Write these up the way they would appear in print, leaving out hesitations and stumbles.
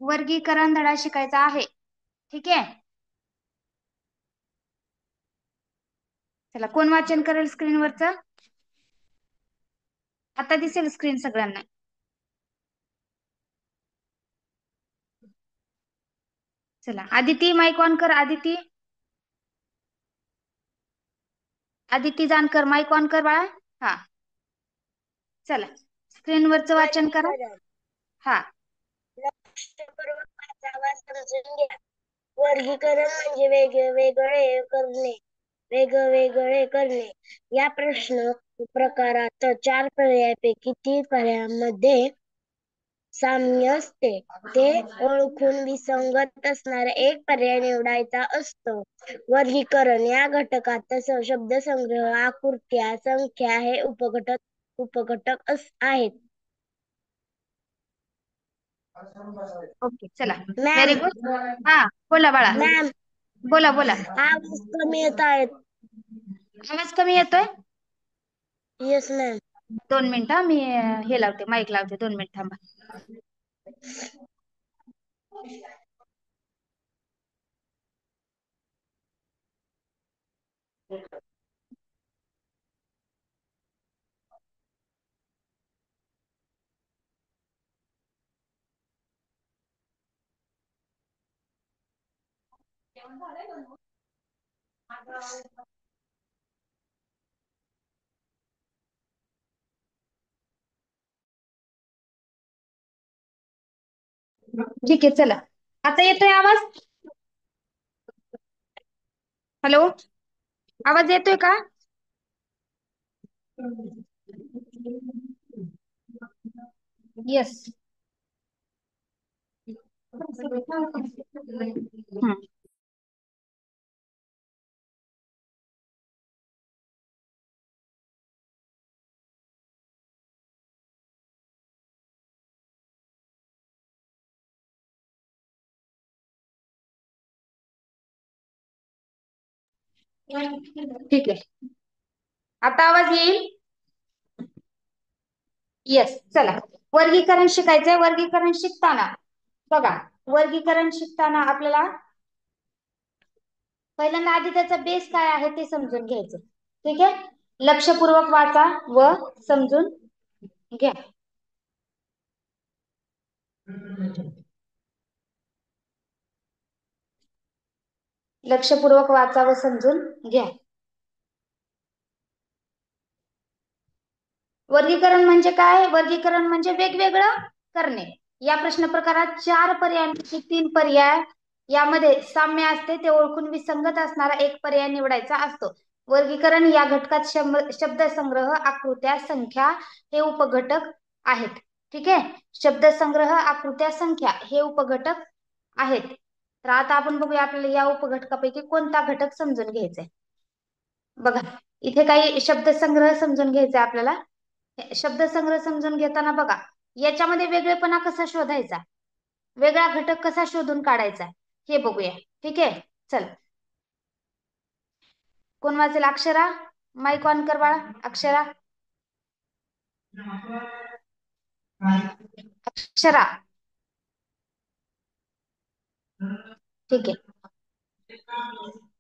वर्गीकरण धडा शिकायचा आहे. ठीक आहे. चला, कोण वाचन करेल स्क्रीनवरच? आता दिसेल स्क्रीन सगळ्यांना. चला, आदिती माईक ऑन कर. आदिती, आदिती जानकर माईक ऑन कर बाळा. हा, चला स्क्रीनवरच वाचन करा. हा, वर्गीकरण म्हणजे वेगवेगळे करणे. या प्रश्न प्रकारात 4 पर्यायापैकी 3 पर्यायांमध्ये साम्य असते. ते ओळखून विसंगत असणारा एक पर्याय निवडायचा असतो. वर्गीकरण या घटकात शब्दसंग्रह, आकृत्या, संख्या हे उपघटक आहेत. ओके, चला मॅम, व्हेरी गुड. हा, बोला बाळा. मॅम, बोला बोला. आवाज कमी येत आहेत. आवाज कमी येतोय? Yes ma'am. 2 मिनिटं मी हे लावते, माईक लावते. 2 मिनिट थांबा. ठीक आहे, चला आता येतोय आवाज? हॅलो, आवाज येतोय का? येस. ठीक आहे, आता आवाज येईल? येस. चला, वर्गीकरण शिकायचंय. वर्गीकरण शिकताना बघा, वर्गीकरण शिकताना आपल्याला पहिल्यांदा आधी त्याचा बेस काय आहे ते समजून घ्यायचं. ठीक आहे, लक्षपूर्वक वाचा व समजून घ्या. लक्षपूर्वक वाचा व समजून घ्या. वर्गीकरण म्हणजे काय? वर्गीकरण म्हणजे वेगवेगळं करणे. या प्रश्न प्रकारात 4 पर्यायांपैकी 3 पर्याय यामध्ये साम्य असते. ते ओळखून विसंगत असणारा एक पर्याय निवडायचा असतो. वर्गीकरण या घटकात शब्दसंग्रह, आकृत्या, संख्या हे उपघटक आहेत. ठीक आहे, शब्दसंग्रह, आकृत्या, संख्या हे उपघटक आहेत. तर आता आपण बघूया आपल्याला या उपघटकापैकी कोणता घटक समजून घ्यायचा आहे. बघा, इथे काही शब्दसंग्रह समजून घ्यायचा आपल्याला. शब्दसंग्रह समजून घेताना बघा, याच्यामध्ये वेगळेपणा कसा शोधायचा, वेगळा घटक कसा शोधून काढायचा हे बघूया. ठीक आहे, चल कोण वाचेल? अक्षरा, माईक ऑन कर बाळा. अक्षरा, अक्षरा. ठीक आहे,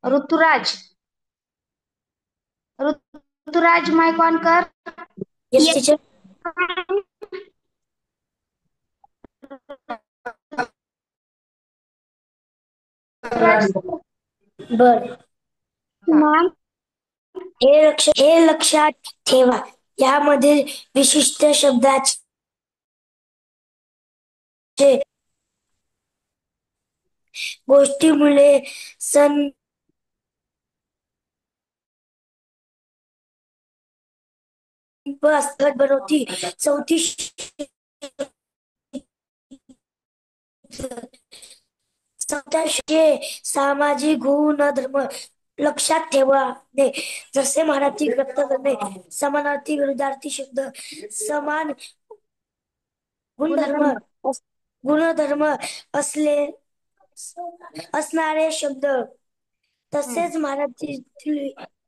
ऋतुराज, ऋतुराज माईक ऑन कर. Yes teacher. बर, हे लक्षात ठेवा, यामध्ये विशिष्ट शब्दाचे गोष्टीमुळे सण बनवती. चौथ्या सामाजिक गुणधर्म लक्षात ठेवा. जसे मराठी व्यक्त करणे, समानार्थी विरुद्धार्थी शब्द, समान गुणधर्म गुणधर्म असणारे शब्द, तसेच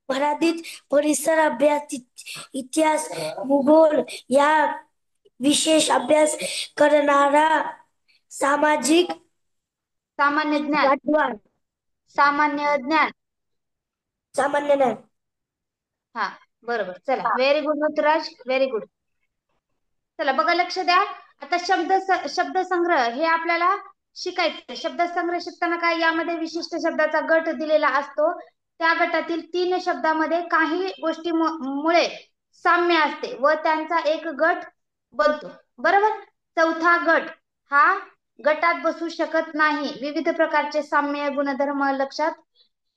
मराठीत परिसर अभ्यास, इतिहास, भूगोल या विशेष अभ्यास करणारा सामाजिक सामान्य ज्ञान, वाटवार, सामान्य ज्ञान. सामान्य ज्ञान. हा बरोबर. चला, very good Ruturaj, very good. चला बघा, लक्ष द्या. आता शब्दसंग्रह हे आपल्याला शिकायचं. शब्दसंग्रह शिकताना काय, यामध्ये विशिष्ट शब्दाचा गट दिलेला असतो. त्या गटातील 3 शब्दामध्ये काही गोष्टी मुळे साम्य असते व त्यांचा एक गट बनतो. बरोबर. चौथा गट हा गटात बसू शकत नाही. विविध प्रकारचे साम्य गुणधर्म लक्षात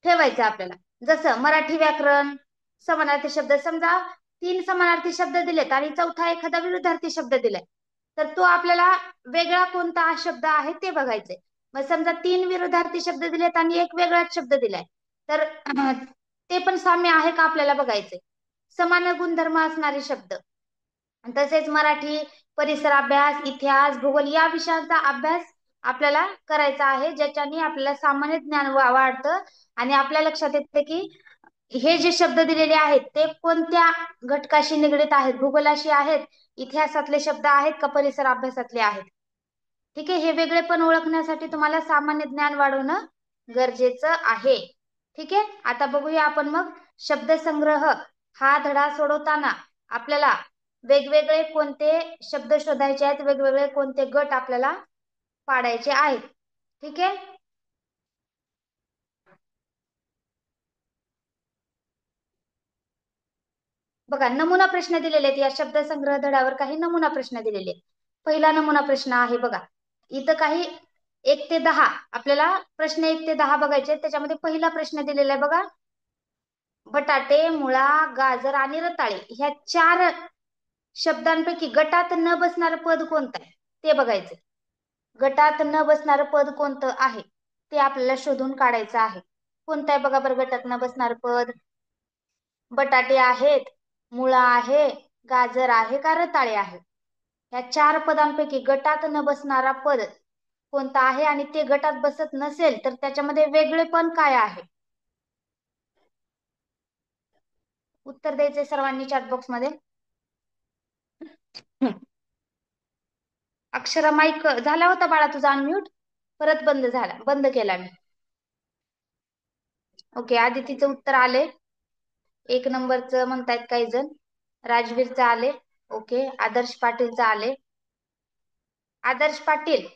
ठेवायचं आपल्याला. जसं मराठी व्याकरण, समानार्थी शब्द. समजा 3 समानार्थी शब्द दिलेत आणि चौथा एखादा विरुद्धार्थी शब्द दिलाय, तर तो आपल्याला वेगळा कोणता शब्द आहे ते बघायचंय. मग समजा 3 विरुद्धार्थी शब्द दिलेत आणि एक वेगळाच शब्द दिलाय, तर ते पण साम्य आहे का आपल्याला बघायचंय. समान गुणधर्म असणारे शब्द. तसेच मराठी परिसर अभ्यास, इतिहास, भूगोल या विषयांचा अभ्यास आपल्याला करायचा आहे, ज्याच्याने आपल्याला सामान्य ज्ञान वाढतं आणि आपल्या लक्षात येते की हे जे शब्द दिलेले आहेत ते कोणत्या घटकाशी निगडीत आहेत. भूगोलाशी आहेत, इतिहासातले शब्द आहेत का परिसर अभ्यासातले आहेत. ठीक आहे. हे वेगळे पण ओळखण्यासाठी तुम्हाला सामान्य ज्ञान वाढवणं गरजेचं आहे. ठीक आहे. आता बघूया आपण मग शब्दसंग्रह हा धडा सोडवताना आपल्याला वेगवेगळे कोणते शब्द शोधायचे आहेत, वेगवेगळे कोणते गट आपल्याला पाडायचे आहेत. ठीक आहे. बघा, नमुना प्रश्न दिलेले आहेत. या शब्दसंग्रह धड्यावर काही नमुना प्रश्न दिलेले आहेत. पहिला नमुना प्रश्न आहे बघा. इथं काही 1 ते 10 आपल्याला प्रश्न 1 ते 10 बघायचे. त्याच्यामध्ये पहिला प्रश्न दिलेला आहे बघा. बटाटे, मुळा, गाजर आणि रताळे ह्या 4 शब्दांपैकी गटात न बसणारं पद कोणतं आहे ते बघायचं. गटात न बसणारं पद कोणतं आहे ते आपल्याला शोधून काढायचं आहे. कोणतं आहे बघा बरं गटात न बसणारं पद. बटाटे आहेत, मुळा आहे, गाजर आहे का रताळे आहे. या 4 पदांपैकी गटात न बसणारा पद कोणता आहे आणि ते गटात बसत नसेल तर त्याच्यामध्ये वेगळेपण काय आहे. उत्तर द्यायचे सर्वांनी चॅट बॉक्स मध्ये. अक्षरा, माईक झाला होता बाळा तुझा अनम्यूट, परत बंद केला मी. ओके, आदितीचं उत्तर आले. 1 नंबरचं म्हणतायत काही जण. राजवीरचं आले. ओके, आदर्श पाटीलचं आले. आदर्श पाटील,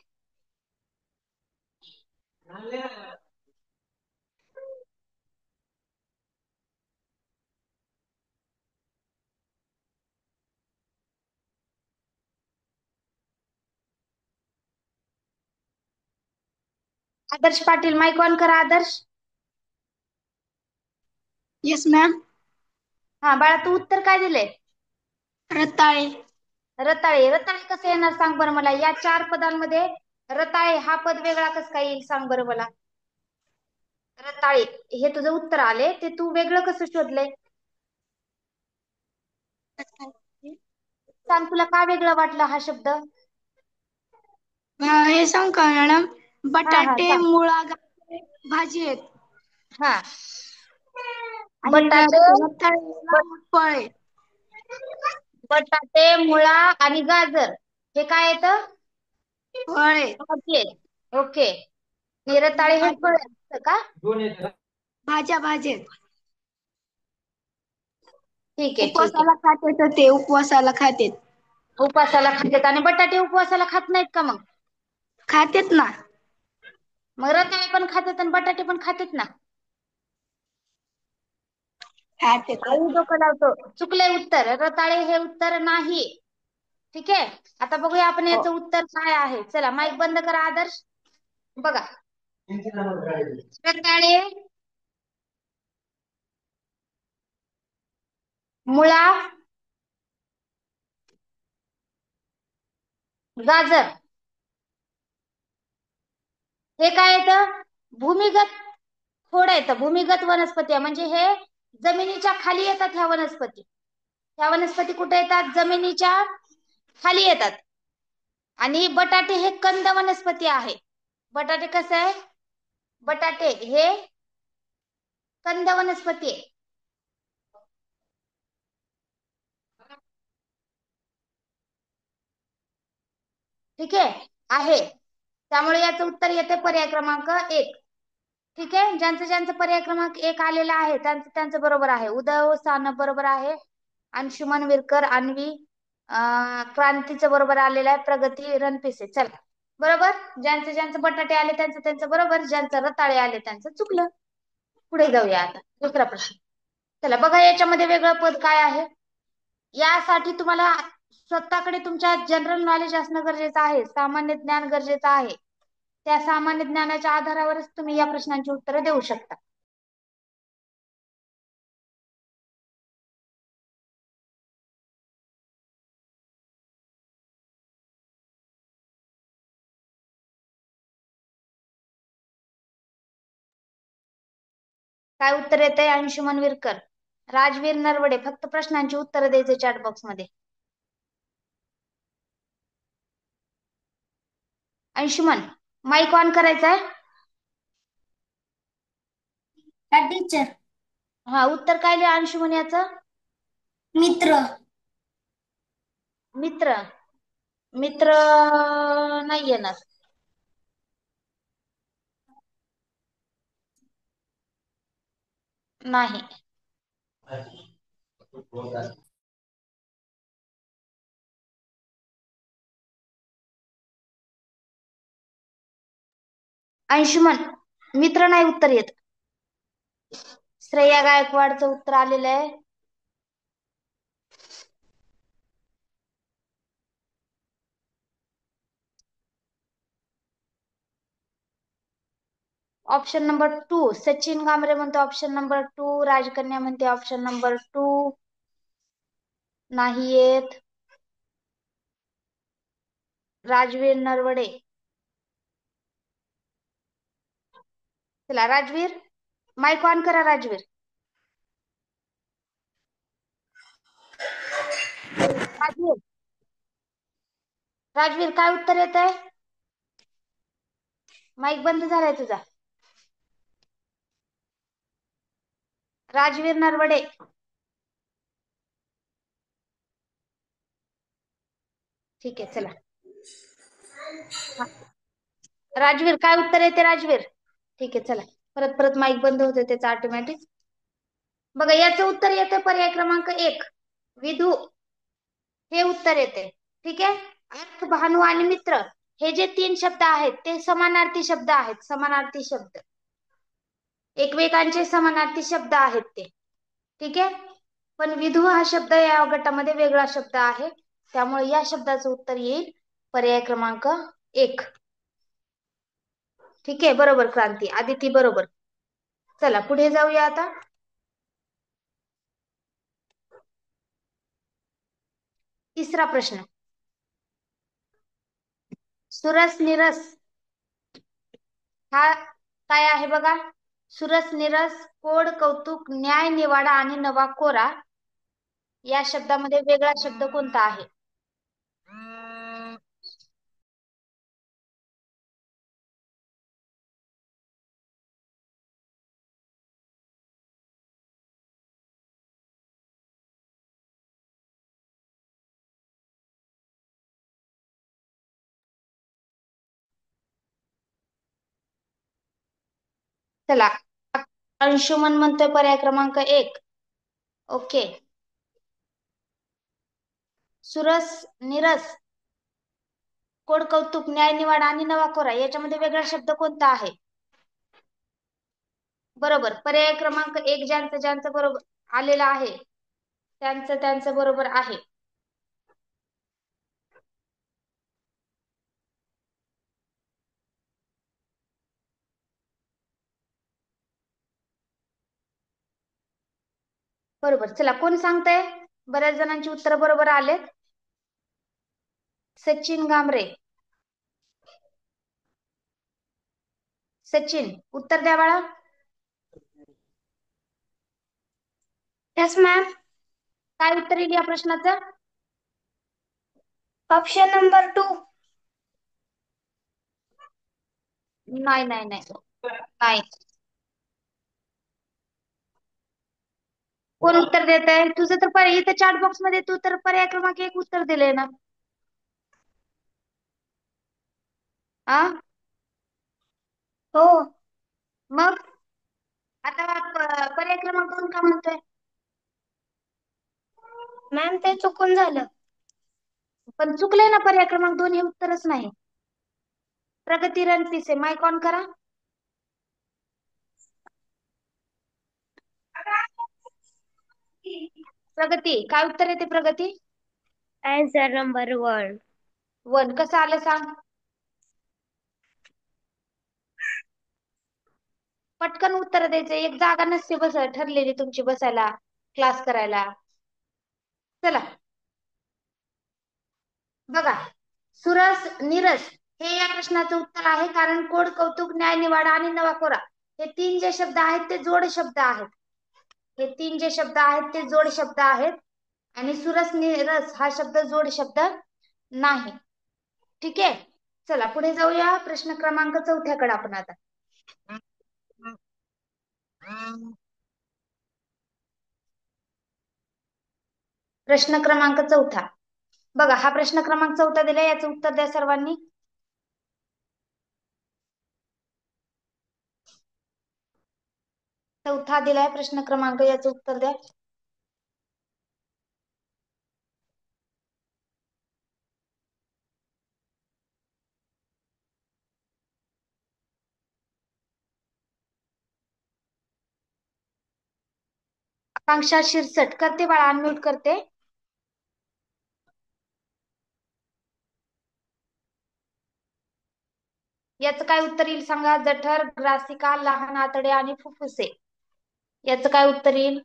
आदर्श पाटील माईक ऑन करा. आदर्श. Yes ma'am. हा बाळा, तू उत्तर काय दिले. रताळे. रताळे. रताळे कसं येणार सांग बरं मला. या 4 पदांमध्ये रताळे हा पद वेगळा कसं काय येईल सांग बरं मला. रताळे हे तुझं उत्तर आले, ते तू वेगळं कसं शोधलंय सांग. तुला का वेगळं वाटलं हा शब्द. हे सांग का मॅडम. हा हा बटाटे, सांग. मुळा, गाजर भाजी आहेत हा, आणि बटाटे, रताळेला फळ आहे. बटाटे, मुळा आणि गाजर हे काय येतं. फळ आहे. ओके. रताळे हे फळ असतं का. भाज्या आहेत. ठीक आहे, ठीक आहे. उपवासाला खाते ते उपवासाला खातेत. उपवासाला खातात आणि बटाटे उपवासाला खात नाहीत का मग. खातेत ना. मग रताळे पण खातात आणि बटाटे पण खातात ना. खातेत. आई डोकं लावतो. चुकलंय उत्तर. रताळे हे उत्तर नाही. ठीक आहे. आता बघूया आपण हो. याचं उत्तर काय आहे. चला माईक बंद करा आदर्श. बघा, रताळे, मुळा, गाजर हे काय येतं. भूमिगत खोड येतं. भूमिगत वनस्पती आहे. म्हणजे हे जमिनीच्या खाली येतात. ह्या वनस्पती कुठे येतात. जमिनीच्या खाली येतात. आणि बटाटे हे कंद वनस्पती आहे. बटाटे कसं आहे. बटाटे हे कंद वनस्पती आहे. ठीक आहे. त्यामुळे याचं उत्तर येते पर्याय क्रमांक 1. ठीक आहे, ज्यांचं ज्यांचं पर्याय क्रमांक 1 आलेला आहे त्यांचं त्यांचं बरोबर आहे. उदय सानप बरोबर आहे, अंशुमन विरकर, अन्वी, क्रांतीचं बरोबर आलेलं आहे, प्रगती रणपिसे. चला बरोबर, ज्यांचं ज्यांचं बटाटे आले त्यांचं त्यांचं बरोबर, ज्यांचं रताळे आले त्यांचं चुकलं. पुढे जाऊया आता दुसरा प्रश्न. चला बघा, याच्यामध्ये वेगळं पद काय आहे. यासाठी तुम्हाला स्वतःकडे तुमच्या जनरल नॉलेज असणं गरजेचं आहे, सामान्य ज्ञान गरजेचं आहे. त्या सामान्य ज्ञानाच्या आधारावरच तुम्ही या प्रश्नांची उत्तरं देऊ शकता. काय उत्तर येतंय अंशुमन विरकर, राजवीर नरवडे? फक्त प्रश्नांची उत्तरं द्यायचे चॅट बॉक्स मध्ये. अंशुमन, माईक ऑन करायचा आहे. टीचर. हा, उत्तर काय लिहा अंशुमन याचं? मित्र. मित्र. मित्र नाही येणार. नाही. अंशुमन, मित्र नाही उत्तर येत. श्रेया गायकवाडचं उत्तर आलेलं आहे. Option number 2. सचिन गामरे म्हणते ऑप्शन नंबर 2. राजकन्या म्हणते ऑप्शन नंबर 2. नाही येत. राजवीर नरवडे. चला राजवीर, माईक ऑन करा राजवीर. राजवीर, राजवीर काय उत्तर येत आहे? माईक बंद झालाय तुझा. राजवीर नरवडे. ठीक आहे चला. राजवीर काय उत्तर येते राजवीर? ठीक आहे चला, परत परत माईक बंद होते त्याचं ऑटोमॅटिक. बघा, याचं उत्तर येते पर्याय क्रमांक 1, विधू हे उत्तर येते. ठीक आहे, अर्थ, भानू आणि मित्र हे जे 3 शब्द आहेत ते समानार्थी शब्द आहेत. समानार्थी शब्द, एकमेकांचे समानार्थी शब्द आहेत ते. ठीक आहे, पण विधू हा शब्द या गटामध्ये वेगळा शब्द आहे, त्यामुळे या शब्दाचं उत्तर येईल पर्याय क्रमांक 1. ठीक आहे, बरोबर क्रांती, आदिती बरोबर. चला पुढे जाऊया आता. तिसरा प्रश्न. सुरस निरस हा काय आहे बघा. सुरस निरस, कोड, कौतुक, न्याय, निवाडा आणि नवा कोरा या शब्दामध्ये वेगळा शब्द कोणता आहे? चला, अंशुमन म्हणतोय पर्याय क्रमांक 1. ओके, सुरस निरस, कोड, कौतुक, न्याय, निवाडा आणि नवा कोरा याच्यामध्ये वेगळा शब्द कोणता आहे? बरोबर, पर्याय क्रमांक 1 ज्यांचं ज्यांचं बरोबर आलेलं आहे त्यांचं त्यांचं बरोबर आहे. बरोबर, चला कोण सांगताय? बऱ्याच जणांची उत्तर बरोबर आले. सचिन गामरे. सचिन, उत्तर द्या बाळा. Yes ma'am. काय उत्तर येईल या प्रश्नाचं? Option number 2. नाही नाही नाही नाही. कोण उत्तर देत आहे? तुझं तर पर्याय इथं चॅट बॉक्स मध्ये तू तर पर्याय क्रमांक 1 उत्तर दिले ना. आ हो मग आता पर्याय क्रमांक 2 का म्हणतोय? मॅम ते चुकून झालं. पण चुकलंय ना, पर्याय क्रमांक 2 हे उत्तरच नाही. प्रगती रणपिसे, माईक ऑन करा. प्रगती, काय उत्तर येते प्रगती? Answer number 1. 1 कसं आलं सांग? पटकन उत्तर द्यायचं, एक जागा नसते ठरलेली तुमची बसायला क्लास करायला. चला बघा, सुरस निरस हे या प्रश्नाचं उत्तर आहे, कारण कोड, कौतुक, न्याय, निवाडा आणि नवाकोरा हे 3 जे शब्द आहेत ते जोड शब्द आहेत. हे 3 जे शब्द आहेत ते जोड शब्द आहेत आणि सुरस निरस हा शब्द जोड शब्द नाही. ठीक आहे, चला पुढे जाऊया. प्रश्न क्रमांक 4 कडे आपण आता. प्रश्न क्रमांक 4 बघा, हा प्रश्न क्रमांक 4 दिलाय, याचं उत्तर द्या सर्वांनी. चौथा दिलाय प्रश्न क्रमांक, याचं उत्तर द्या. आकांक्षा शिरसट करते बाळा, अनम्यूट करते. याचं काय उत्तर येईल सांगा? जठर, ग्रासिका, लहान आतडे आणि फुफ्फुसे. याचं काय उत्तर येईल?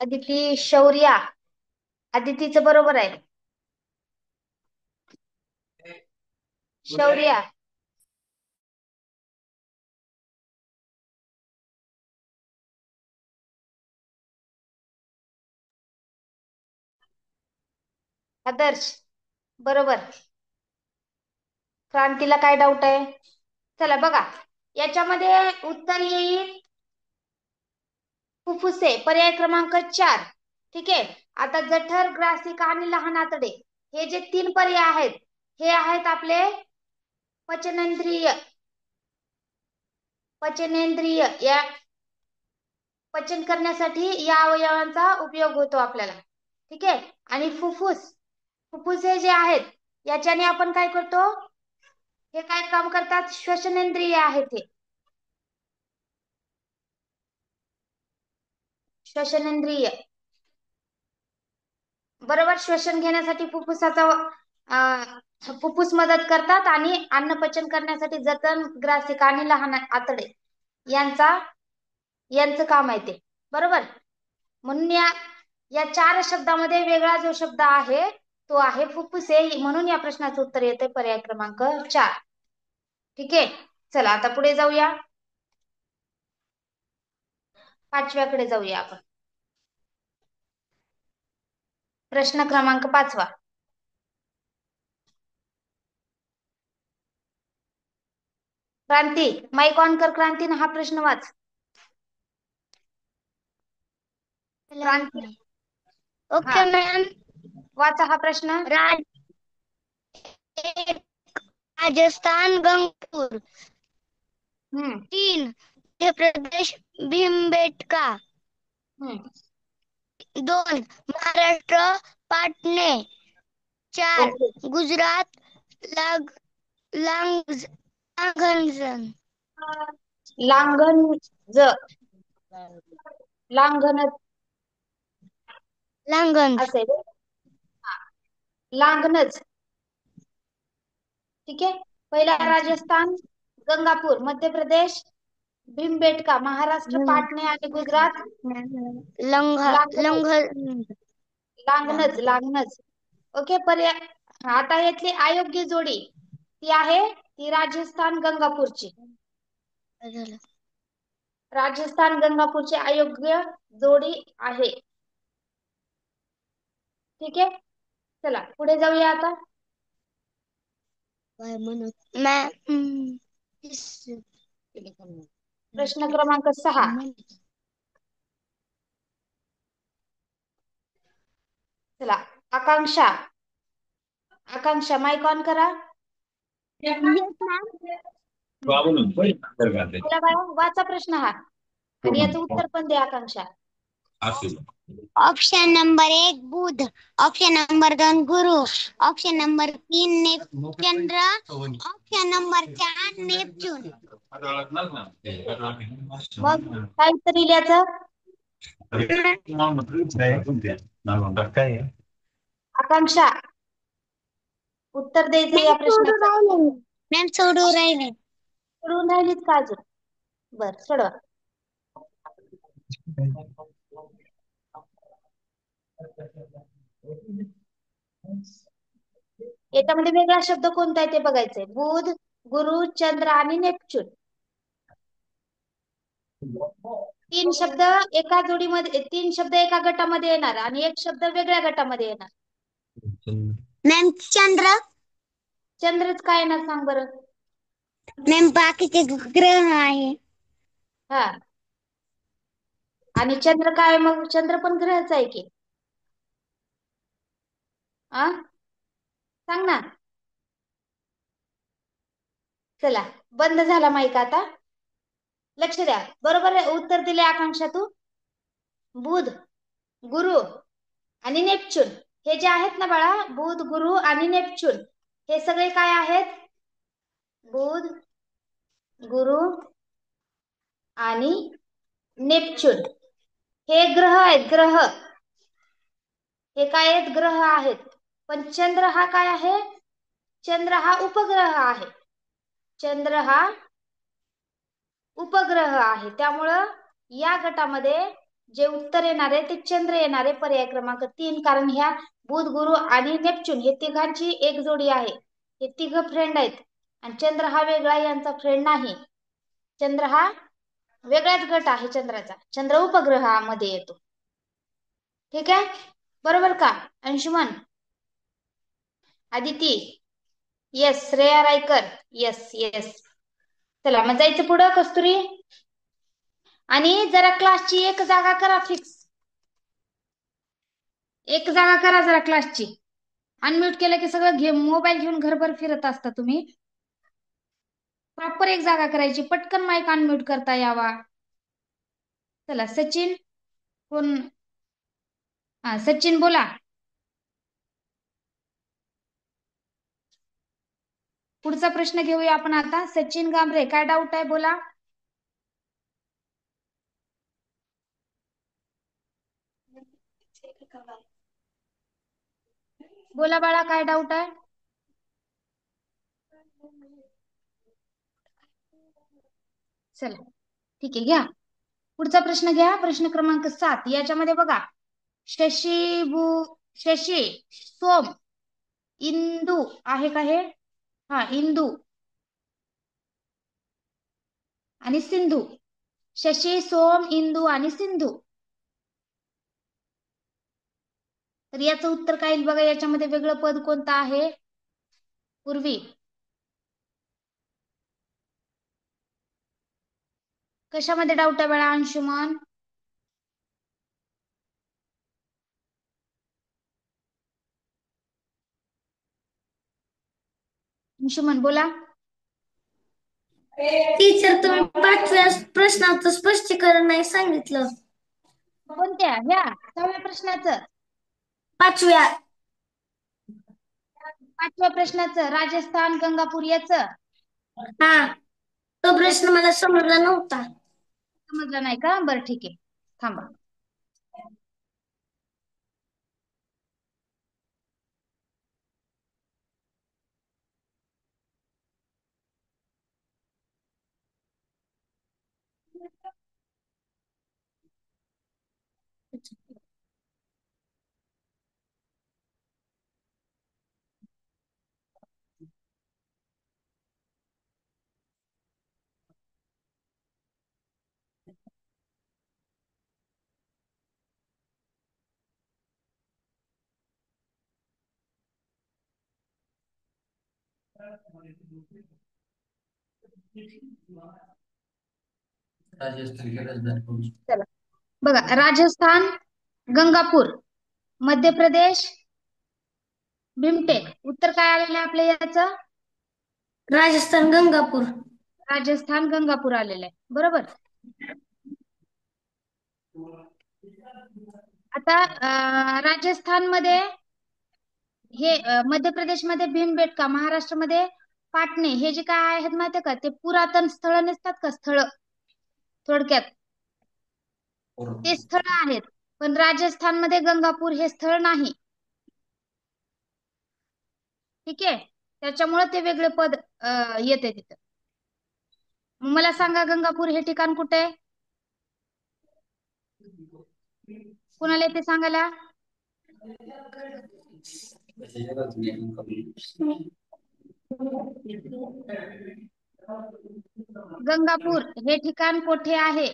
अदिती, शौर्या, अदितीचं बरोबर आहे. शौर्या, आदर्श बरोबर. क्रांतीला काय डाऊट आहे? चला बघा, याच्यामध्ये उत्तर येईल फुफ्फुसे, पर्याय क्रमांक 4. ठीक आहे, आता जठर, ग्रासिका आणि लहान आतडे हे जे 3 पर्याय आहेत हे आहेत आपले पचनेंद्रिय. पचनेंद्रिय या पचन करण्यासाठी या अवयवांचा उपयोग होतो आपल्याला. ठीक आहे, आणि फुफ्फुस हे जे आहेत याच्याने आपण काय करतो? हे काय काम करतात? श्वसनेंद्रिय आहेत हे. श्वसनेंद्रिय बरोबर. श्वसन घेण्यासाठी फुफ्फुस मदत करतात आणि अन्न पचन करण्यासाठी जठर, ग्रासिका आणि लहान आतडे यांचं काम आहे ते. बरोबर. म्हणून या 4 शब्दामध्ये वेगळा जो शब्द आहे तो आहे फुफ्फुसे, म्हणून या प्रश्नाचं उत्तर येते पर्याय क्रमांक 4. ठीक आहे, चला आता पुढे जाऊया. 5व्या जाऊया आपण. प्रश्न क्रमांक 5. क्रांती, माईक ऑन कर. क्रांतीने हा प्रश्न वाच. क्रांती, ओके मॅम. वाचा हा प्रश्न. राजस्थान गंगपूर. 3 मध्य प्रदेश भीमबेटका. 2 महाराष्ट्र पाटणे. 4 गुजरात लांगणज. लांगणज असेल, लांगणज. ठीक आहे, पहिला राजस्थान गंगापूर, मध्य प्रदेश भीमबेटका, महाराष्ट्र पाटणे आणि गुजरात लांगणज. ओके, पर्याय. आता यातली अयोग्य जोडी ती आहे ती राजस्थान गंगापूरची. राजस्थान गंगापूरची अयोग्य जोडी आहे. ठीक आहे, चला पुढे जाऊया आता. प्रश्न क्रमांक 6. चला, आकांक्षा. आकांक्षा माईक ऑन करा. बोला बाळा, वाचा प्रश्न हा आणि याचं उत्तर पण द्या आकांक्षा. ऑप्शन नंबर 1 बुध, ऑप्शन नंबर 2 गुरु, ऑप्शन नंबर 3 चंद्र, ऑप्शन नंबर 4 नेपच्यून. मग काय उत्तर येईल याचं? आकांक्षा, उत्तर द्यायचं या प्रश्नाचं. मॅम सोडू राहिले. सोडून राहिलीत का अजून? बर, सोडवा. याच्यामध्ये वेगळा शब्द कोणता आहे ते बघायचंय. बुध, गुरु, चंद्र आणि नेपच्यून. तीन शब्द एका जोडीमध्ये, तीन शब्द एका गटामध्ये येणार आणि एक शब्द वेगळ्या गटामध्ये येणार. मॅम चंद्र. चंद्रच काय येणार सांग बरं? मॅम बाकीचे ग्रह आहे. हा, आणि चंद्र काय? मग चंद्र पण ग्रहच आहे की. आ, सांग ना. चला, बंद झाला माईक आता. लक्ष द्या. बरोबर उत्तर दिले आकांक्षा तू. बुध, गुरु आणि नेपच्यून हे जे आहेत ना बाळा, बुध, गुरु आणि नेपच्यून हे सगळे काय आहेत? बुध, गुरु आणि नेपच्यून हे ग्रह आहेत. ग्रह हे काय आहेत? ग्रह आहेत. पण चंद्र हा काय आहे? चंद्र हा उपग्रह आहे. चंद्र हा उपग्रह आहे. त्यामुळं या गटामध्ये जे उत्तर येणार आहे ते चंद्र येणार आहे, पर्याय क्रमांक 3. कारण ह्या बुध, गुरु आणि नेपच्यून हे तिघांची एक जोडी आहे. हे तिघ फ्रेंड आहेत आणि चंद्र हा वेगळा, यांचा फ्रेंड नाही. चंद्र हा वेगळाच गट आहे चंद्राचा. चंद्र उपग्रहामध्ये येतो. ठीक आहे, बरोबर का Anshuman? Aditi yes. Shreya Raikar yes yes. चला मग जायचं पुढं. कस्तुरी, आणि जरा क्लासची एक जागा करा फिक्स. एक जागा करा जरा क्लासची. अनम्यूट केलं की सगळं मोबाईल घेऊन घरभर फिरत असता तुम्ही. प्रॉपर एक जागा करायची. पटकन माईक अनम्यूट करता यावा. चला सचिन, कोण? हा सचिन बोला. पुढचा प्रश्न घेऊया आपण आता. सचिन गांभरे, काय डाऊट आहे बोला. बोला बाळा, काय डाऊट आहे? चला ठीक आहे, घ्या पुढचा प्रश्न घ्या. प्रश्न क्रमांक 7. याच्यामध्ये बघा, शशी, सोम, इंदू आहे का हे? हा, इंदू आणि सिंधू. शशी, सोम, इंदू आणि सिंधू. तर याचं उत्तर काय येईल बघा. याच्यामध्ये वेगळं पद कोणतं आहे? पूर्वी. कशामध्ये डाऊट आहे बाळा अंशुमन? अंशुमन बोला. टीचर, तुम्ही 5व्या प्रश्नाचं स्पष्टीकरण नाही सांगितलं. कोणत्या? ह्या 6व्या प्रश्नाचं? 5व्या. 5व्या प्रश्नाचं राजस्थान गंगापूर याचं? हा, तो प्रश्न मला समजला नव्हता. समजला नाही का? बरं ठीक आहे, थांबा. चला बघा, राजस्थान गंगापूर मध्य प्रदेश भीमटेक. उत्तर काय आलेलं आहे आपल्या याचं? राजस्थान गंगापूर. राजस्थान गंगापूर आलेलं आहे, बरोबर. आता राजस्थान मध्ये हे मध्य प्रदेशमध्ये भीमबेटका, महाराष्ट्रामध्ये पाटणे, हे जे काय आहेत माहिती का, ते पुरातन स्थळ नसतात का, स्थळ थोडक्यात ते स्थळ आहेत. पण राजस्थानमध्ये गंगापूर हे स्थळ नाही. ठीक आहे, त्याच्यामुळे ते वेगळे पद येते तिथं. मला सांगा गंगापूर हे ठिकाण कुठे आहे? कुणाला येते सांगायला? गंगापूर हे ठिकाण कोठे आहे?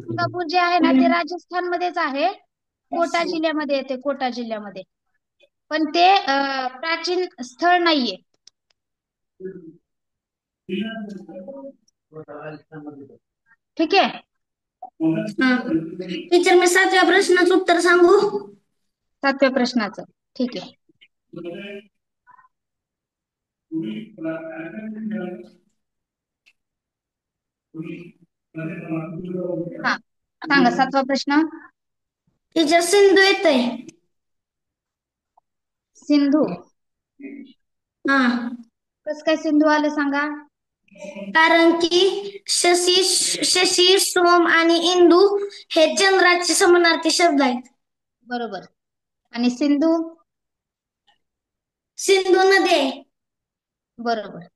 गंगापूर जे आहे ना, ते राजस्थान मध्येच आहे, कोटा जिल्ह्यामध्ये येते, कोटा जिल्ह्यामध्ये. पण ते प्राचीन स्थळ नाहीये. ठीक आहे. टीचर, मी 7व्या प्रश्नाचं उत्तर सांगू? 7व्या प्रश्नाचं, ठीक आहे. हा सांगा 7वा प्रश्न. टीचर, सिंधू येत आहे. सिंधू. हा, कस काय सिंधू आलं सांगा? कारण की शशी, सोम आणि इंदू हे चंद्राचे समानार्थी शब्द आहेत. बरोबर. आणि सिंधू? सिंधू नदी आहे. बरोबर.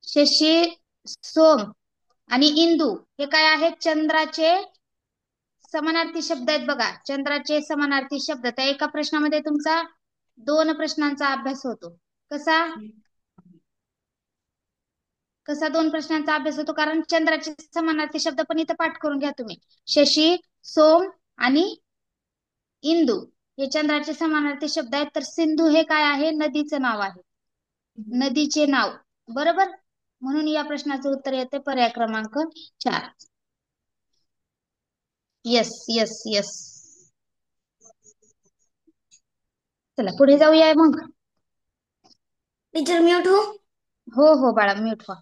शशी, सोम आणि इंदू हे काय आहेत? चंद्राचे समानार्थी शब्द आहेत बघा, चंद्राचे समानार्थी शब्द. त्या एका प्रश्नामध्ये तुमचा 2 प्रश्नांचा अभ्यास होतो. कसा 2 प्रश्नांचा अभ्यास होतो? कारण चंद्राचे समानार्थी शब्द पण इथं पाठ करून घ्या तुम्ही. शशी, सोम आणि इंदू हे चंद्राचे समानार्थी शब्द आहेत. तर सिंधू हे काय आहे? नदीचं नाव आहे, नदीचे नाव, बरोबर. म्हणून या प्रश्नाचं उत्तर येते पर्याय क्रमांक 4. Yes yes yes. चला पुढे जाऊया मग. टीचर, म्यूट हो. हो हो बाळा, म्यूट व्हा.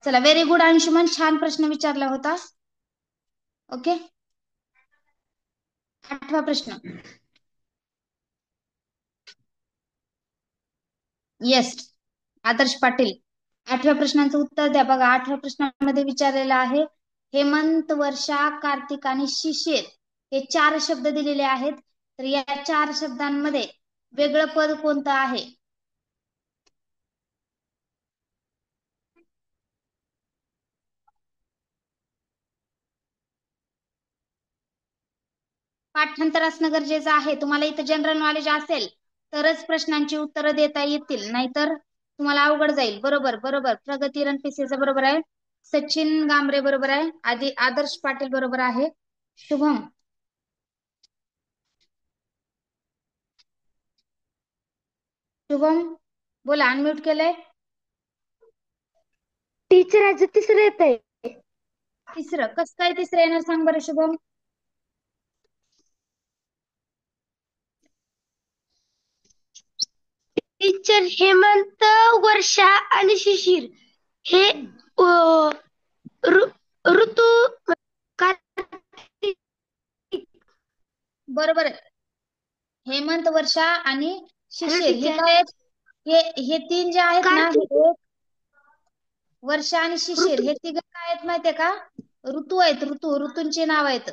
चला, व्हेरी गुड अंशुमन, छान प्रश्न विचारला होता. ओके. 8वा प्रश्न. येस आदर्श पाटील, 8व्या प्रश्नाचं उत्तर द्या. बघा 8व्या प्रश्नामध्ये विचारलेलं आहे, हेमंत, वर्षा, कार्तिक आणि शिशिर हे 4 शब्द दिलेले आहेत. तर या 4 शब्दांमध्ये वेगळं पद कोणतं आहे? पाठांतर असणं गरजेचं आहे. तुम्हाला इथं जनरल नॉलेज असेल तरच प्रश्नांची उत्तरं देता येतील, नाहीतर तुम्हाला अवघड जाईल. बरोबर बरोबर. प्रगती रणपिसेचं बरोबर आहे. सचिन गांभरे बरोबर आहे. आदर्श पाटील बरोबर आहे. शुभम. शुभम बोला, अनम्यूट केलंय. टीचर, आज तिसरं येत आहे. तिसरं कसं काय तिसरं येणार सांग बरं शुभम. टीचर, हेमंत, वर्षा आणि शिशिर हे ऋतू. बरोबर आहे. हेमंत, वर्षा आणि शिशिर हे काय आहेत? हे 3 जे आहेत ना, हे वर्षा आणि शिशिर हे 3 काय आहेत माहितीये का? ऋतू आहेत, ऋतूंची नाव आहेत,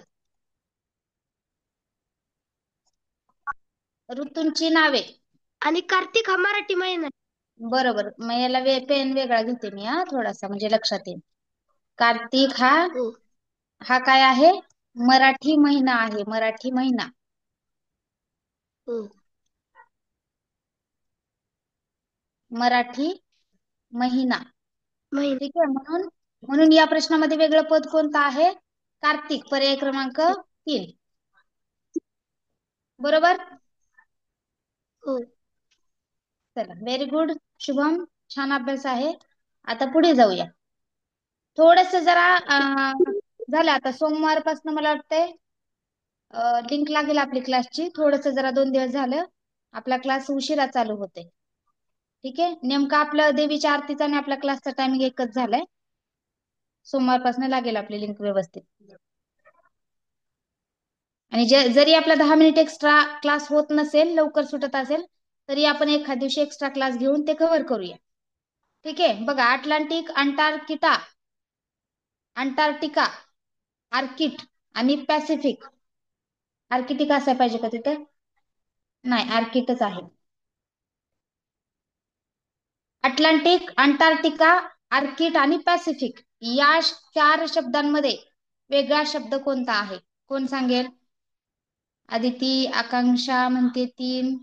ऋतूंची नावे. आणि कार्तिक हा मराठी महिना. बरोबर. मग याला पेन वेगळा घेते मी, थोडासा, म्हणजे लक्षात येईल. कार्तिक हा काय आहे? मराठी महिना आहे, मराठी महिना. मराठी महिना. ठीक आहे. म्हणून म्हणून या प्रश्नामध्ये वेगळं पद कोणतं आहे? कार्तिक, पर्याय क्रमांक 3. बरोबर. हो. चला, व्हेरी गुड शुभम, छान अभ्यास आहे. आता पुढे जाऊया. थोडस जरा झालं आता सोमवारपासून मला वाटतंय लिंक लागेल आपली क्लासची. थोडस जरा 2 दिवस झालं आपला क्लास उशिरा चालू होते. ठीक आहे, नेमकं आपलं देवीच्या आरतीचा आणि आपल्या क्लासचा टायमिंग एकच झालाय. सोमवारपासून लागेल आपली लिंक व्यवस्थित. आणि जरी आपला 10 मिनिट एक्स्ट्रा क्लास होत नसेल, लवकर सुटत असेल, तरी आपण एखाद दिवशी एक्स्ट्रा क्लास घेऊन ते कव्हर करूया. ठीक आहे, बघा, अटलांटिक, अंटार्क्टिका, आर्किट आणि पॅसिफिक. आर्किटिक असायला पाहिजे का तिथे? नाही, आर्किटच आहे. अटलांटिक, अंटार्क्टिका, आर्किट आणि पॅसिफिक या 4 शब्दांमध्ये वेगळा शब्द कोणता आहे? कोण सांगेल? आदिती, आकांक्षा म्हणते 3.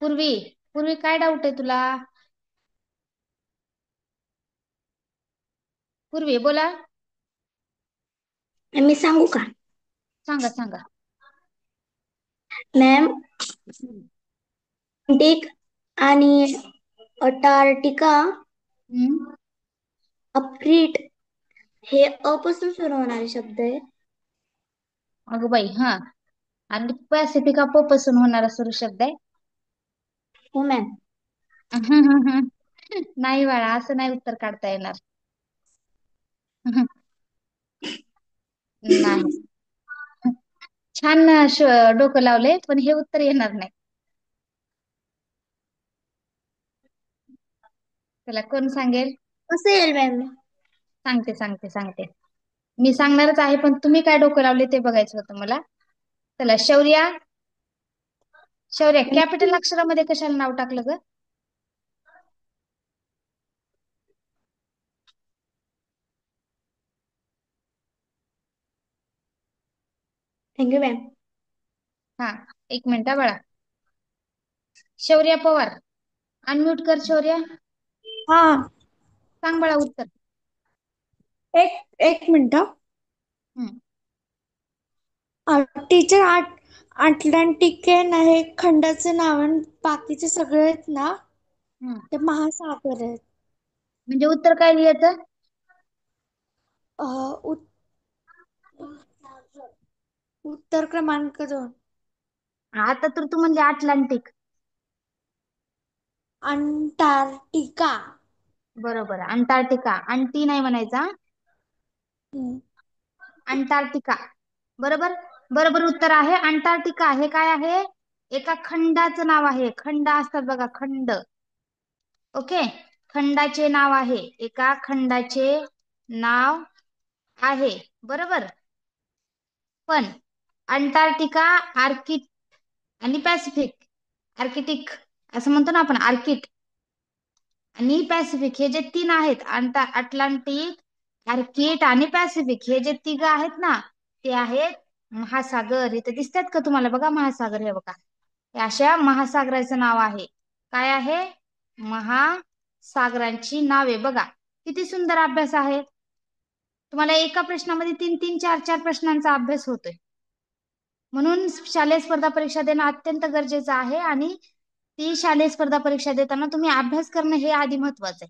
पूर्वी, पूर्वी काय डाऊट आहे तुला? पूर्वी बोला. मी सांगू का? सांगा सांगा. मॅम, हम्म. अटलांटिक आणि अंटार्क्टिका, हम्म. अफ्रीट हे पासून सुरू होणारे शब्द आहे. अगं बाई, हा. आणि पॅसिफिक पासून होणारा सुरू शब्द आहे. हो मॅम. नाही बाळा, असं नाही उत्तर काढता येणार. नाही. छान डोकं लावले, पण हे उत्तर येणार नाही. त्याला कोण सांगेल? कसं येईल मॅम? सांगते सांगते सांगते. मी सांगणारच आहे, पण तुम्ही काय डोकं लावले ते बघायचं होतं मला. चला, शौर्या, शौर्य, कॅपिटल अक्षरामध्ये कशाला नाव टाकलं ग? Thank you ma'am. हा, एक मिनिट हा बाळा. शौर्य पवार, अनम्यूट कर शौर्य. हा, सांग बाळा उत्तर. एक एक मिनिट. हम्म. टीचर, अटलांटिकेन हे खंडाचे नाव आणि बाकीचे सगळे आहेत ना हम्म. ते महासागर आहेत. म्हणजे उत्तर काय लिहायचं? अं, उत- उत्तर क्रमांक 2. आता तर तू म्हणजे अटलांटिक. अंटार्क्टिका. बरोबर, अंटार्क्टिका. अंटी नाही म्हणायचा, हम्म. अंटार्क्टिका. बरोबर, बरोबर उत्तर आहे. अंटार्क्टिका हे काय आहे? एका खंडाचं नाव आहे. खंड असतात बघा, खंड. ओके, खंडाचे नाव आहे, एका खंडाचे नाव आहे. बरोबर. पण अंटार्क्टिका, आर्किट आणि पॅसिफिक, आर्किटिक असं म्हणतो ना आपण, आर्किट आणि पॅसिफिक हे जे 3 आहेत, अटलांटिक, आर्किट आणि पॅसिफिक हे जे 3 आहेत ना, ते आहेत महासागर. इथे दिसतात का तुम्हाला? बघा महासागर, हे बघा, हे अशा महासागराचं नाव आहे. काय आहे? महासागरांची नावे. बघा किती सुंदर अभ्यास आहे. तुम्हाला एका प्रश्नामध्ये 3-3, 4-4 प्रश्नांचा अभ्यास होतोय. म्हणून शालेय स्पर्धा परीक्षा देणं अत्यंत गरजेचं आहे. आणि ती शालेय स्पर्धा परीक्षा देताना तुम्ही अभ्यास करणं हे आधी महत्वाचं आहे.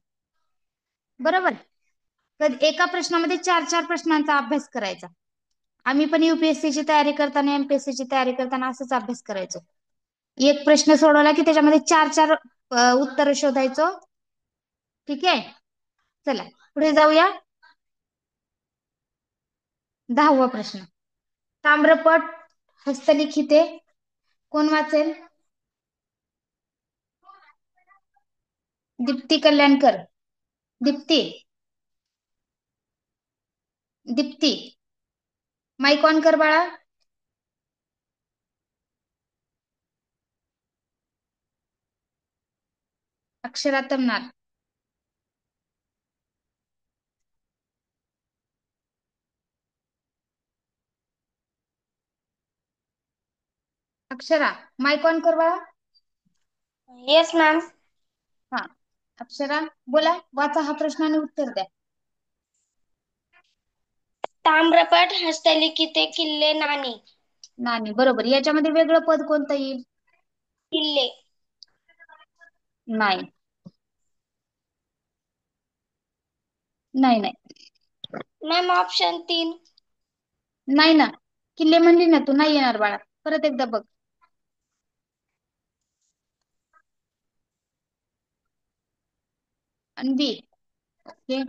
बरोबर. तर एका प्रश्नामध्ये 4-4 प्रश्नांचा अभ्यास करायचा. आम्ही पण UPSC ची तयारी करताना, MPSC ची तयारी करताना असंच अभ्यास करायचो. एक प्रश्न सोडवला की त्याच्यामध्ये 4-4 उत्तर शोधायचो. ठीक आहे, चला पुढे जाऊया. 10वा प्रश्न. ताम्रपट हस्तलिखिते कोण वाचेल? दीप्ती कल्याणकर. दीप्ती, दीप्ती, माईक ऑन कर बाळा. अक्षरा तमनार. अक्षरा, माईक ऑन कर बाळा. Yes ma'am. हा, अक्षरा बोला, वाचा हा प्रश्न आणि उत्तर द्या. ताम्रपट, हस्तलिखिते, किल्ले, नाणी. नाणी, बरोबर. याच्यामध्ये वेगळं पद कोणतं येईल? किल्ले. नाही, नाही, नाही. Ma'am option 3. नाही ना, किल्ले म्हणली ना तू, नाही येणार बाळा. परत एकदा बघ. आणि बी. ओके.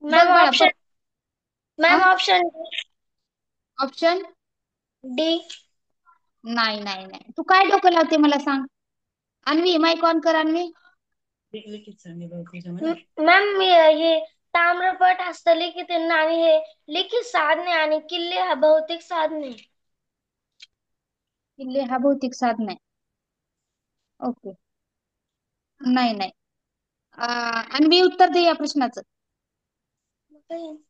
बघ मॅम बाळा, बघ. ऑप्शन हा, मॅम ऑप्शन ऑप्शन डी. नाही, नाही, नाही. तू काय डोकं लावते मला सांग. अन्वी, माईक ऑन कर अन्वी. मॅम मी हे ताम्रपट, हस्तलिखित, नाणी हे लिखित साधने आणि किल्ले हा भौतिक साधने. किल्ले हा भौतिक साधन आहे. ओके. नाही, नाही. अन्वी, उत्तर दे या प्रश्नाचं.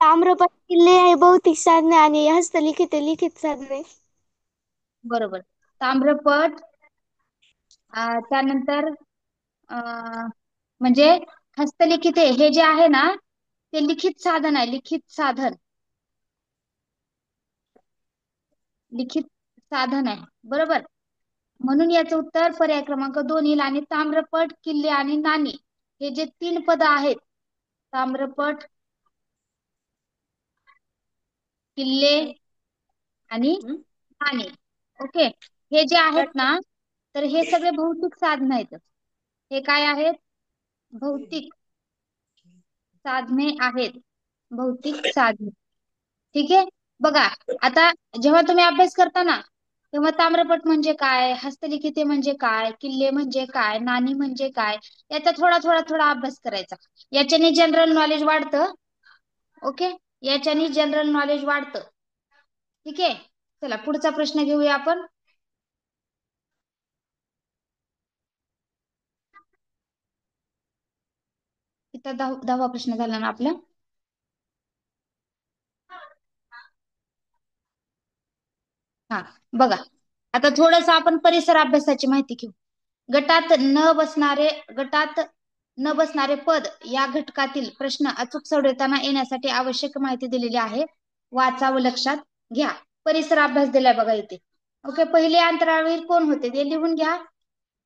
ताम्रपट, किल्ले हे भौतिक साधने आणि हस्तलिखित लिखित साधने. बरोबर. ताम्रपट, त्यानंतर म्हणजे हस्तलिखित हे जे आहे ना, ते लिखित साधन आहे. लिखित साधन, लिखित साधन आहे. बरोबर. म्हणून याचं उत्तर पर्याय क्रमांक 2 येईल. आणि ताम्रपट, किल्ले आणि नाणी हे जे 3 पद आहेत, ताम्रपट, किल्ले आणि नाणी, ओके, हे जे आहेत ना, तर हे सगळे भौतिक साधन आहेत. हे काय आहेत? भौतिक साधने आहेत. भौतिक साधने. ठीक आहे. बघा, आता जेव्हा तुम्ही अभ्यास करता ना, तेव्हा ताम्रपट म्हणजे काय, हस्तलिखिते म्हणजे काय, किल्ले म्हणजे काय, नाणी म्हणजे काय, याचा थोडा थोडा थोडा अभ्यास करायचा. याच्याने जनरल नॉलेज वाढतं. ओके, याच्याने जनरल नॉलेज वाढतं. ठीक आहे. चला, पुढचा प्रश्न घेऊया आपण. इथं 10वा प्रश्न झाला ना आपला. हा, बघा, आता थोडस आपण परिसर अभ्यासाची माहिती घेऊ. गटात न बसणारे पद या घटकातील प्रश्न अचूक सोडवताना येण्यासाठी आवश्यक माहिती दिलेली आहे. वाचा व लक्षात घ्या. परिसर अभ्यास दिलाय बघा इथे. ओके, पहिले अंतराळवीर कोण होते ते लिहून घ्या.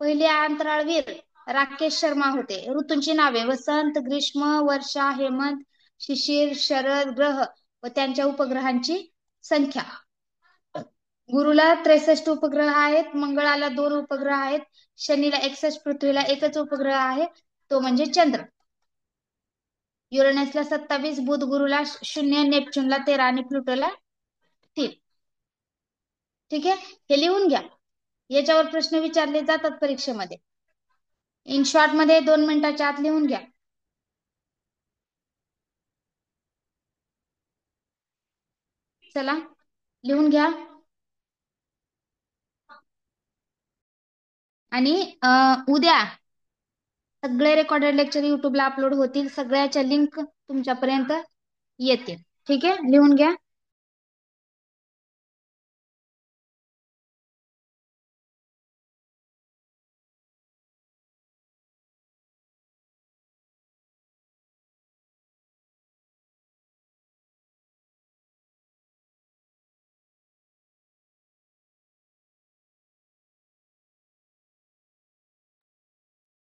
पहिले अंतराळवीर राकेश शर्मा होते. ऋतूंची नावे: वसंत, ग्रीष्म, वर्षा, हेमंत, शिशिर, शरद, ग्रह व त्यांच्या उपग्रहांची संख्या. गुरुला 63 उपग्रह आहेत. मंगळाला 2 उपग्रह आहेत. शनीला 61, पृथ्वीला एकच उपग्रह आहे, तो म्हणजे चंद्र. युरेनसला 27, बुध गुरुला 0, नेपच्यूनला 13 आणि प्लुटोला 3. ठीक आहे, हे लिहून घ्या. याच्यावर प्रश्न विचारले जातात परीक्षेमध्ये. इन शॉर्ट मध्ये 2 मिनिटाच्या आत लिहून घ्या. चला, लिहून घ्या. आणि उद्या सगळे रेकॉर्डेड लेक्चर युट्यूबला अपलोड होतील. सगळ्याच्या लिंक तुमच्यापर्यंत येतील. ठीक आहे, लिहून घ्या.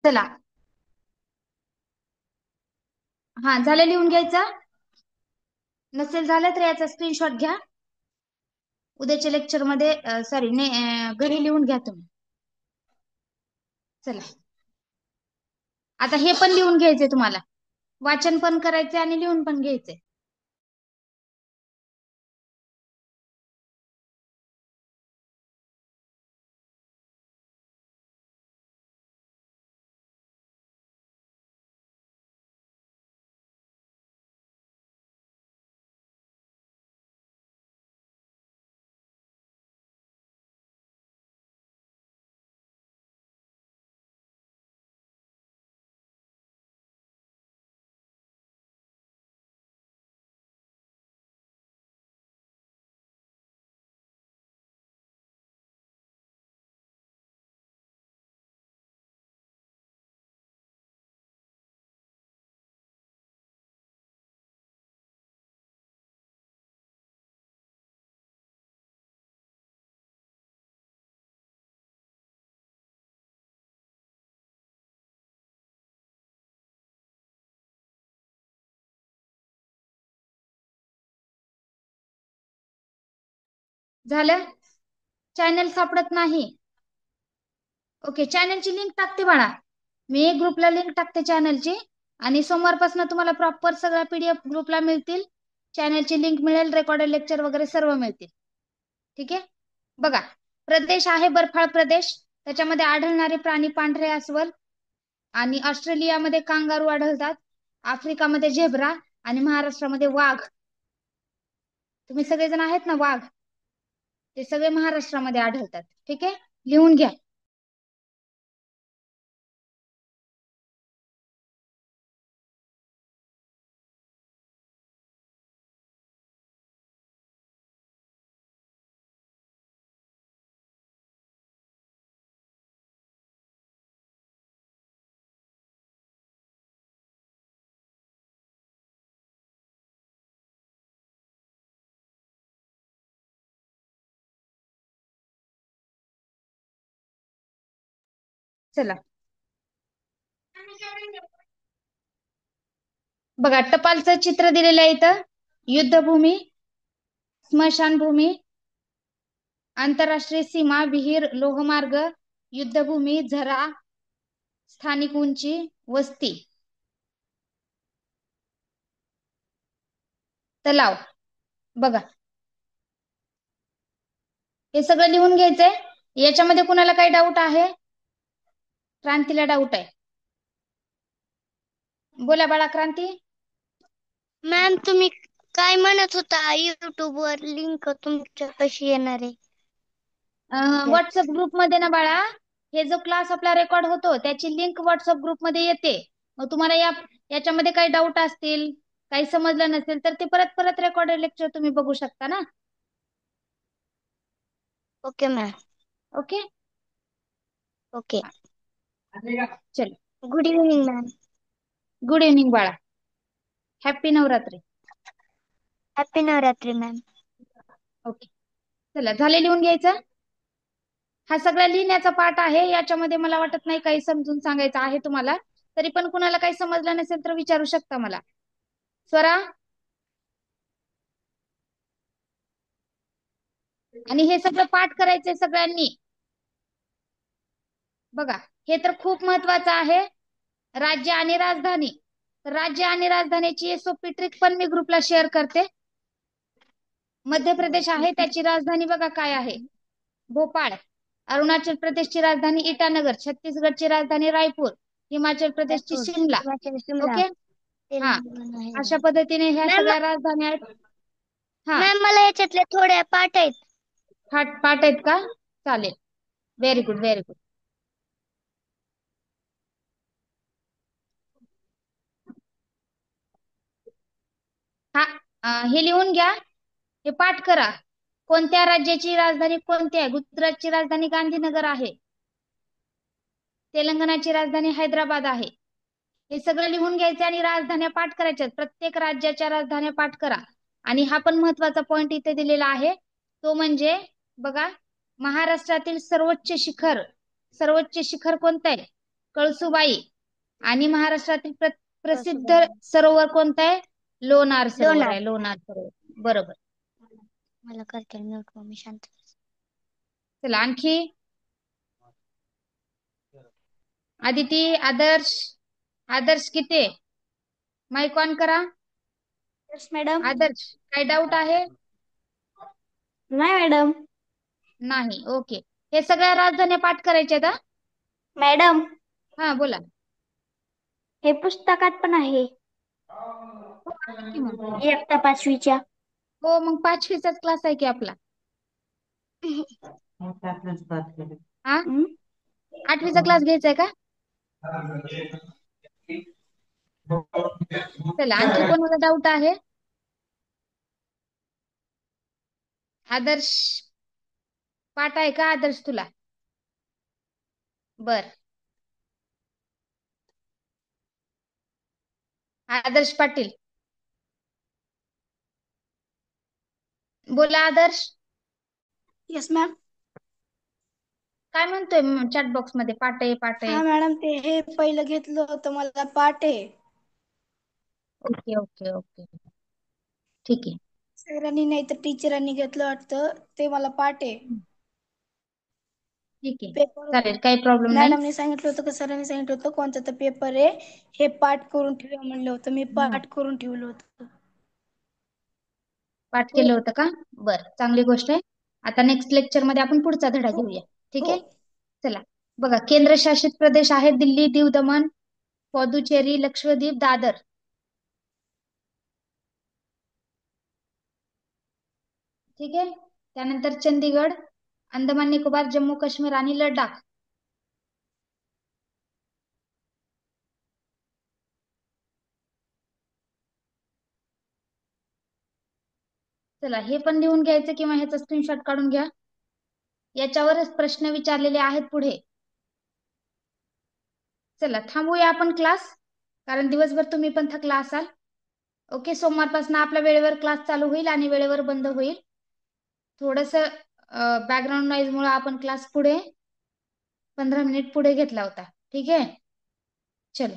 चला, हा, झालं लिहून घ्यायचं. नसेल झालं तर याचा स्क्रीनशॉट घ्या. उद्याच्या लेक्चर मध्ये घरी लिहून घ्या तुम्ही. चला, आता हे पण लिहून घ्यायचंय तुम्हाला. वाचन पण करायचंय आणि लिहून पण घ्यायचंय. झालं? चॅनल सापडत नाही? ओके, चॅनलची लिंक टाकते बाळा, मी ग्रुपला लिंक टाकते चॅनलची, आणि सोमवारपासून तुम्हाला प्रॉपर सगळ्या PDF ग्रुपला मिळतील. चॅनलची लिंक मिळेल, रेकॉर्डेड लेक्चर वगैरे सर्व मिळतील. ठीक आहे, बघा. प्रदेश आहे बर्फाळ प्रदेश, त्याच्यामध्ये आढळणारे प्राणी पांढरे अस्वल, आणि ऑस्ट्रेलियामध्ये कांगारू आढळतात, आफ्रिकामध्ये झेब्रा, आणि महाराष्ट्रामध्ये वाघ. तुम्ही सगळेजण आहेत ना वाघ, ते सगळे महाराष्ट्रामध्ये आढळतात. ठीक आहे, लिहून घ्या. चला बघा, टपालचं चित्र दिलेलं आहे इथं. युद्धभूमी, स्मशानभूमी, आंतरराष्ट्रीय सीमा, विहीर, लोहमार्ग, युद्धभूमी, झरा, स्थानिक उंची, वस्ती, तलाव. बघा, हे सगळं लिहून घ्यायचंय. याच्यामध्ये कुणाला काही डाऊट आहे? क्रांतीला डाऊट आहे? बोला बाळा क्रांती. मॅम तुम्ही काय म्हणत होता, YouTube वर लिंक तुमच्या कशी येणार आहे? व्हॉट्सअप ग्रुप मध्ये ना बाळा, हे जो क्लास आपला रेकॉर्ड होतो त्याची लिंक व्हॉट्सअप ग्रुप मध्ये येते. मग तुम्हाला याच्यामध्ये काही डाऊट असतील, काही समजलं नसेल, तर ते परत परत रेकॉर्डेड लेक्चर तुम्ही बघू शकता ना. Okay ma'am. ओके ओके, चल. Good evening ma'am. Good evening बाळा, happy Navratri. Happy Navratri ma'am. Okay, चला झाले लिहून घ्यायचं. हा सगळा लिहिण्याचा पाठ आहे, याच्यामध्ये मला वाटत नाही काही समजून सांगायचं आहे तुम्हाला. तरी पण कुणाला काही समजलं नसेल तर विचारू शकता मला. स्वरा, आणि हे सगळं पाठ करायचंय सगळ्यांनी. बघा, हे तर खूप महत्वाचं आहे. राज्य आणि राजधानी, राज्य आणि राजधानीची सोपी ट्रिक पण मी ग्रुपला शेअर करते. मध्य प्रदेश आहे, त्याची राजधानी बघा काय आहे, भोपाळ. अरुणाचल प्रदेशची राजधानी इटानगर, छत्तीसगडची राजधानी रायपूर, हिमाचल प्रदेशची शिमला. ओके, हा, अशा पद्धतीने ह्या सगळ्या राजधानी आहेत. हा मॅम मला याच्यातल्या थोड्या पाठ आहेत. पाठ आहेत का? चालेल, व्हेरी गुड व्हेरी गुड. हा, हे लिहून घ्या, हे पाठ करा. कोणत्या राज्याची राजधानी कोणती आहे? गुजरातची राजधानी गांधीनगर आहे, तेलंगणाची राजधानी हैदराबाद आहे. हे सगळं लिहून घ्यायचं आणि राजधान्या पाठ करायच्या. प्रत्येक राज्याच्या राजधान्या पाठ करा. आणि हा पण महत्वाचा पॉइंट इथे दिलेला आहे, तो म्हणजे बघा, महाराष्ट्रातील सर्वोच्च शिखर, सर्वोच्च शिखर कोणतं आहे? कळसुबाई. आणि महाराष्ट्रातील प्रसिद्ध सरोवर कोणतं आहे? लोणार सरोवर आहे, लोणार सरोवर. बरोबर. मला करते म्यूट मम्मी, शांत. चला आणखी. आदिती, आदर्श, आदर्श किती? माईक ऑन करा. Yes madam. आदर्श, काही डाऊट आहे? नाही मॅडम. नाही, ओके. हे सगळ्या राजधान्या पाठ करायच्या आहेत. मॅडम, हा बोला. हे पुस्तकात पण आहे, हो, आहे की मग. इयत्ता 5वीच्या. हो, मग 5वीचाच क्लास आहे की आपला. हा, 8वीचा क्लास घ्यायचाय का? चला आणखी कोणाला डाऊट आहे? आदर्श, पाठ आहे का आदर्श तुला? बर, आदर्श पाटील, बोला आदर्श. Yes ma'am. काय म्हणतोय चॅट बॉक्स मध्ये? पाठ आहे पाठ आहे. हा मॅडम, ते हे पहिलं घेतलं होतं, मला पाठ आहे. ओके ओके ओके, ठीक आहे. सरांनी नाही तर टीचरांनी घेतलं वाटतं, ते मला पाठ आहे. ठीक आहे, पेपर चालेल, काही प्रॉब्लेम नाही. मॅडमने सांगितलं होतं का सरांनी सांगितलं होतं कोणता तर पेपर आहे, हे पाठ करून ठेवा म्हणलं होतं, मी हं, पाठ करून ठेवलं होतं. पाठ हो केलं होतं का? बर, चांगली गोष्ट आहे. आता नेक्स्ट लेक्चर मध्ये आपण पुढचा धडा हो घेऊया. ठीक हो आहे, चला. बघा, केंद्रशासित प्रदेश आहेत दिल्ली, दीव दमण, पुदुचेरी, लक्षद्वीप, दादर. ठीक आहे, त्यानंतर चंदीगड, अंदमान निकोबार, जम्मू काश्मीर आणि लडाख. चला, हे पण लिहून घ्यायचं किंवा ह्याचा स्क्रीनशॉट काढून घ्या. याच्यावरच प्रश्न विचारलेले आहेत पुढे. चला, थांबूया आपण क्लास, कारण दिवसभर तुम्ही पण थकला असाल. ओके, सोमवारपासून आपला वेळेवर क्लास चालू होईल आणि वेळेवर बंद होईल. थोडस बॅकग्राऊंड नॉईज मुळे आपण क्लास पुढे 15 मिनिट पुढे घेतला होता. ठीक आहे, चलो.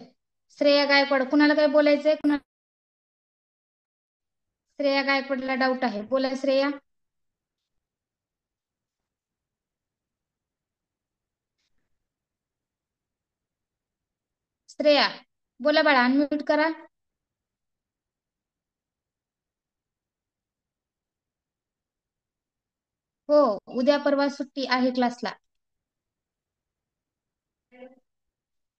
श्रेया गायकवाड, कुणाला काय बोलायचंय? श्रेया गायकवाडला डाऊट आहे, बोला श्रेया. श्रेया बोला बाळा, अनम्यूट करा. हो, उद्या परवा सुट्टी आहे क्लासला.